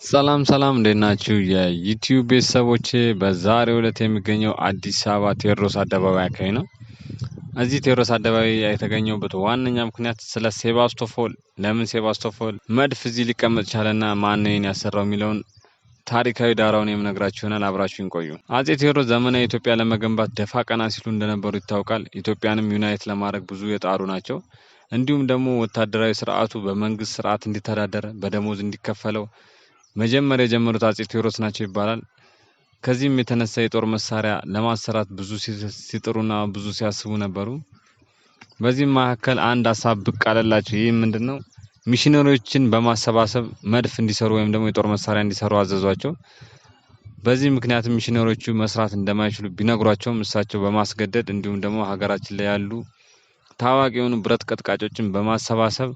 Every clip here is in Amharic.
ሰላም ሰላም እንዴት ናችሁ? የዩቲዩብ ቤተሰቦቼ በዛሬው ዕለት የሚገኘው አዲስ አበባ ቴዎድሮስ አደባባይ አካባቢ ነው። እዚህ ቴዎድሮስ አደባባይ የተገኘሁበት ዋነኛ ምክንያት ስለ ሴባስቶፖል ለምን ሴባስቶፖል መድፍ እዚህ ሊቀመጥ ቻለና ማን ነው ይህን ያሰራው የሚለውን ታሪካዊ ዳራውን የምነግራችሁ ይሆናል። አብራችሁን ቆዩ። አጼ ቴዎድሮስ ዘመናዊ ኢትዮጵያ ለመገንባት ደፋ ቀና ሲሉ እንደነበሩ ይታወቃል። ኢትዮጵያንም ዩናይት ለማድረግ ብዙ የጣሩ ናቸው። እንዲሁም ደግሞ ወታደራዊ ስርዓቱ በመንግስት ስርዓት እንዲተዳደር በደሞዝ እንዲከፈለው መጀመሪያ የጀመሩት አጼ ቴዎድሮስ ናቸው ይባላል። ከዚህም የተነሳ የጦር መሳሪያ ለማሰራት ብዙ ሲጥሩና ብዙ ሲያስቡ ነበሩ። በዚህም መካከል አንድ ሀሳብ ብቅ አለላቸው። ይህ ምንድነው? ሚሽነሪዎችን በማሰባሰብ መድፍ እንዲሰሩ ወይም ደግሞ የጦር መሳሪያ እንዲሰሩ አዘዟቸው። በዚህ ምክንያቱም ሚሽነሪዎቹ መስራት እንደማይችሉ ቢነግሯቸውም እሳቸው በማስገደድ እንዲሁም ደግሞ ሀገራችን ላይ ያሉ ታዋቂ የሆኑ ብረት ቀጥቃጮችን በማሰባሰብ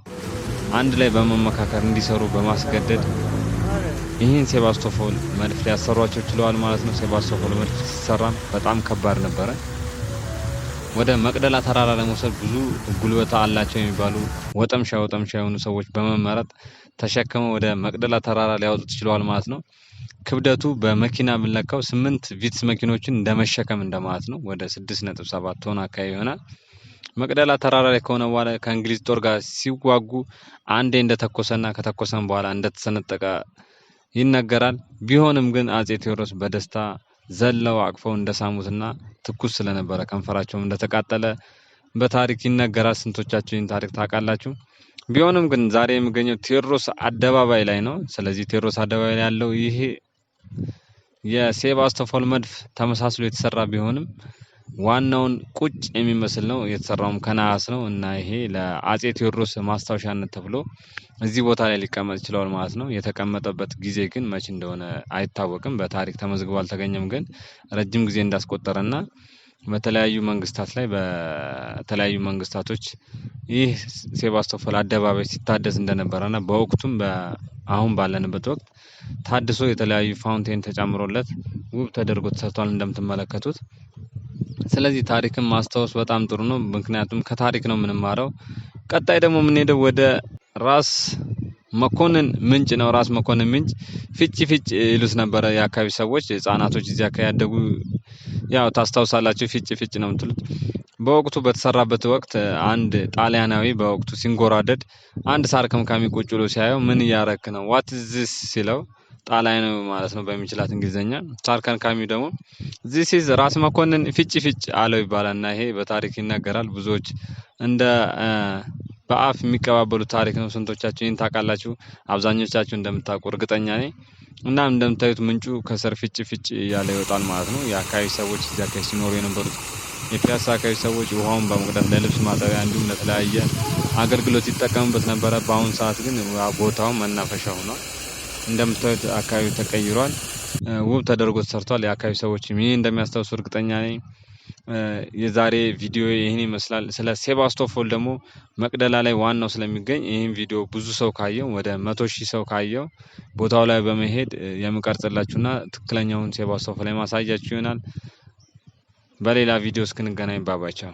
አንድ ላይ በመመካከር እንዲሰሩ በማስገደድ ይህን ሴባስቶፖል መድፍ ሊያሰሯቸው ችለዋል ማለት ነው። ሴባስቶፖል መድፍ ሲሰራም በጣም ከባድ ነበረ። ወደ መቅደላ ተራራ ለመውሰድ ብዙ ጉልበት አላቸው የሚባሉ ወጠምሻ የሆኑ ሰዎች በመመረጥ ተሸክመው ወደ መቅደላ ተራራ ሊያወጡት ችለዋል ማለት ነው። ክብደቱ በመኪና ብንለካው 8 ቪትስ መኪኖችን እንደመሸከም እንደማለት ነው። ወደ 6.7 ቶን አካባቢ ይሆናል። መቅደላ ተራራ ላይ ከሆነ በኋላ ከእንግሊዝ ጦር ጋር ሲዋጉ አንዴ እንደተኮሰና ከተኮሰም በኋላ እንደተሰነጠቀ ይነገራል። ቢሆንም ግን አጼ ቴዎድሮስ በደስታ ዘለው አቅፈው እንደሳሙትና ትኩስ ስለነበረ ከንፈራቸውም እንደተቃጠለ በታሪክ ይነገራል። ስንቶቻችሁ ይህን ታሪክ ታውቃላችሁ? ቢሆንም ግን ዛሬ የሚገኘው ቴዎድሮስ አደባባይ ላይ ነው። ስለዚህ ቴዎድሮስ አደባባይ ላይ ያለው ይሄ የሴባስቶፖል መድፍ ተመሳስሎ የተሰራ ቢሆንም ዋናውን ቁጭ የሚመስል ነው። የተሰራውም ከነሐስ ነው እና ይሄ ለአጼ ቴዎድሮስ ማስታወሻነት ተብሎ እዚህ ቦታ ላይ ሊቀመጥ ይችላል ማለት ነው። የተቀመጠበት ጊዜ ግን መቼ እንደሆነ አይታወቅም። በታሪክ ተመዝግቦ አልተገኘም። ግን ረጅም ጊዜ እንዳስቆጠረና በተለያዩ መንግስታት ላይ በተለያዩ መንግስታቶች ይህ ሴባስቶፖል አደባባይ ሲታደስ እንደነበረና በወቅቱም አሁን ባለንበት ወቅት ታድሶ የተለያዩ ፋውንቴን ተጨምሮለት ውብ ተደርጎ ተሰርቷል እንደምትመለከቱት። ስለዚህ ታሪክን ማስታወስ በጣም ጥሩ ነው። ምክንያቱም ከታሪክ ነው የምንማረው። ቀጣይ ደግሞ የምንሄደው ወደ ራስ መኮንን ምንጭ ነው። ራስ መኮንን ምንጭ ፍጭ ይሉት ነበረ የአካባቢ ሰዎች። ህጻናቶች እዚያ አካባቢ ያደጉ ያው ታስታውሳላችሁ፣ ፍጭ ነው የምትሉት። በወቅቱ በተሰራበት ወቅት አንድ ጣሊያናዊ በወቅቱ ሲንጎራደድ አንድ ሳር ከምካሚ ቁጭ ብሎ ሲያየው ምን እያረክ ነው ዋት ዚስ ሲለው ጣሊያናዊ ማለት ነው በሚችላት እንግሊዘኛ። ሳር ከምካሚው ደግሞ ዚስ ኢዝ ራስ መኮንን ፍጭ አለው ይባላልና ይሄ በታሪክ ይነገራል። ብዙዎች እንደ በአፍ የሚቀባበሉት ታሪክ ነው። ስንቶቻችሁ ይህን ታውቃላችሁ? አብዛኞቻችሁ እንደምታውቁ እርግጠኛ ነኝ። እና እንደምታዩት ምንጩ ከስር ፍጭ እያለ ይወጣል ማለት ነው። የአካባቢ ሰዎች እዚያ አካባቢ ሲኖሩ የነበሩት የፒያሳ አካባቢ ሰዎች ውሃውን በመቅዳት ለልብስ ማጠቢያ እንዲሁም ለተለያየ አገልግሎት ይጠቀሙበት ነበረ። በአሁኑ ሰዓት ግን ቦታው መናፈሻ ሆኗል። እንደምታዩት አካባቢው ተቀይሯል። ውብ ተደርጎ ተሰርቷል። የአካባቢ ሰዎች ይህን እንደሚያስታውሱ እርግጠኛ ነኝ። የዛሬ ቪዲዮ ይህን ይመስላል። ስለ ሴባስቶፖል ደግሞ መቅደላ ላይ ዋናው ስለሚገኝ ይህን ቪዲዮ ብዙ ሰው ካየው ወደ 100,000 ሰው ካየው ቦታው ላይ በመሄድ የምቀርጽላችሁና ትክክለኛውን ሴባስቶፖል ላይ ማሳያችሁ ይሆናል። በሌላ ቪዲዮ እስክንገናኝ ባባይ ቻው።